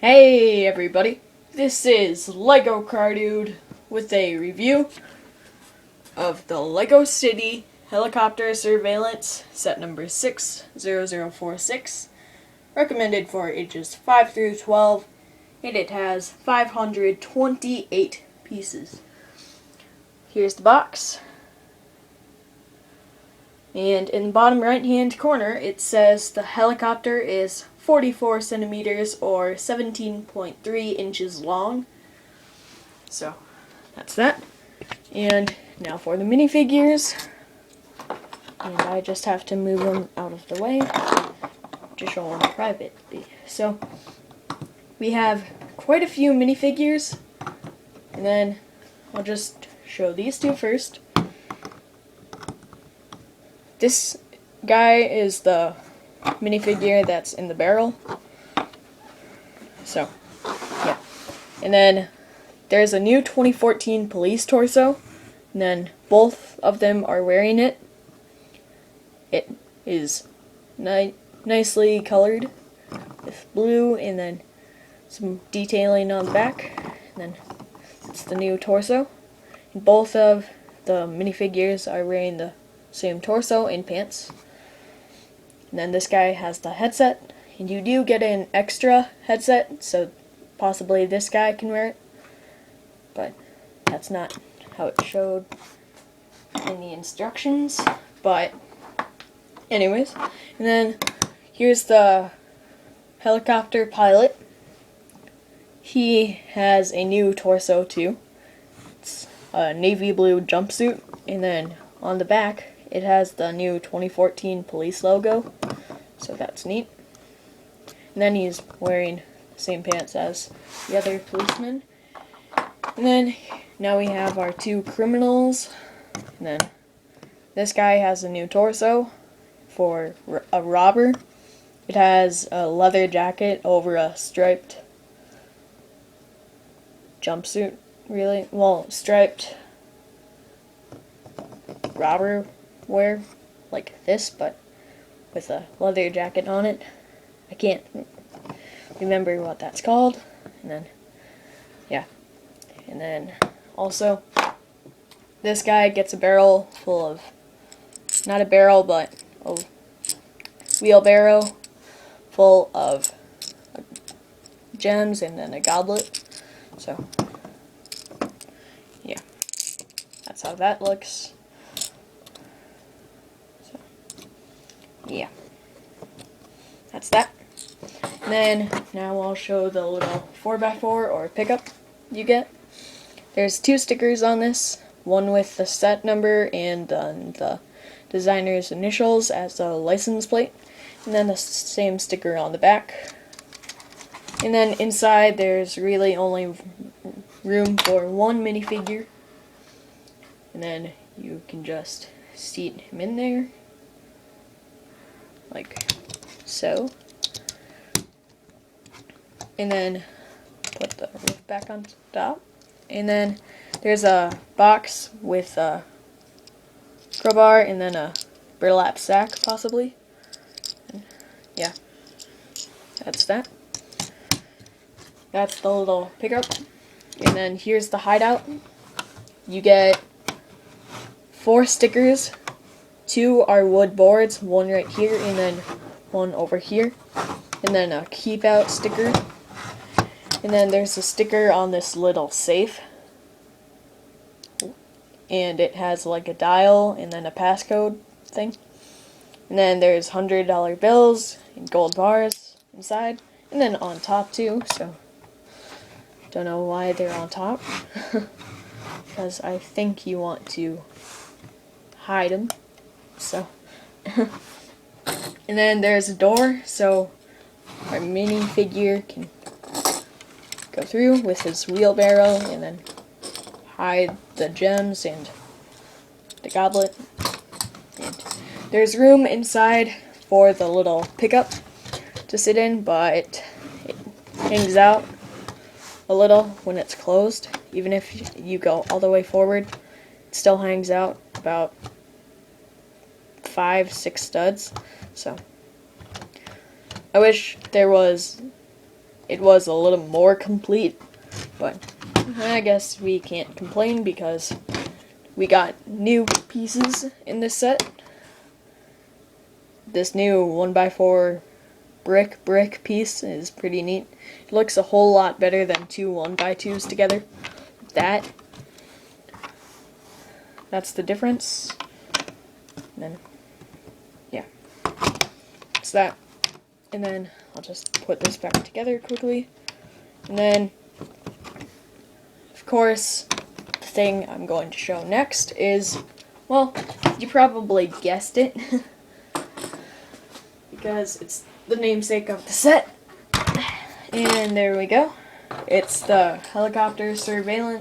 Hey everybody, this is Lego Car Dude with a review of the Lego City Helicopter Surveillance set number 60046, recommended for ages 5 through 12, and it has 528 pieces. Here's the box, and in the bottom right hand corner it says the helicopter is 44 centimeters or 17.3 inches long. So that's that. And now for the minifigures. And I just have to move them out of the way to show them privately. So we have quite a few minifigures. And then I'll just show these two first. This guy is the minifigure that's in the barrel. So, yeah. And then there's a new 2014 police torso, and then both of them are wearing it. It is nicely colored with blue and then some detailing on the back. And then it's the new torso. And both of the minifigures are wearing the same torso and pants. And then this guy has the headset, and you do get an extra headset, so possibly this guy can wear it, but that's not how it showed in the instructions. But anyways, and then here's the helicopter pilot. He has a new torso too. It's a navy blue jumpsuit, and then on the back it has the new 2014 police logo, so that's neat. And then he's wearing the same pants as the other policeman. And then now we have our two criminals. And then this guy has a new torso for a robber. It has a leather jacket over a striped jumpsuit, really. Well, striped robber wear like this, but with a leather jacket on it. I can't remember what that's called. And then, yeah. And then also, this guy gets a barrel full of, not a barrel, but a wheelbarrow full of gems and then a goblet. So, yeah. That's how that looks. Yeah, that's that. And then now I'll show the little 4x4 or pickup you get. There's two stickers on this, one with the set number and the designer's initials as a license plate, and then the same sticker on the back. And then inside there's really only room for one minifigure, and then you can just seat him in there like so, and then put the roof back on top. And then there's a box with a crowbar and then a burlap sack possibly. And yeah, that's that. That's the little pickup. And then here's the hideout. You get 4 stickers. 2 are wood boards, one right here and then one over here, and then a keep out sticker. And then there's a sticker on this little safe, and it has like a dial and then a passcode thing. And then there's $100 bills and gold bars inside, and then on top too, so don't know why they're on top because I think you want to hide them. So, and then there's a door, so our minifigure can go through with his wheelbarrow and then hide the gems and the goblet. And there's room inside for the little pickup to sit in, but it hangs out a little when it's closed. Even if you go all the way forward, it still hangs out about 5-6 studs. So I wish there was it was a little more complete, but I guess we can't complain because we got new pieces in this set. This new 1x4 brick piece is pretty neat. It looks a whole lot better than two 1x2s together. That's the difference. And then, yeah, it's that. And then I'll just put this back together quickly. And then, of course, the thing I'm going to show next is, well, you probably guessed it, because it's the namesake of the set. And there we go. It's the helicopter Surveilance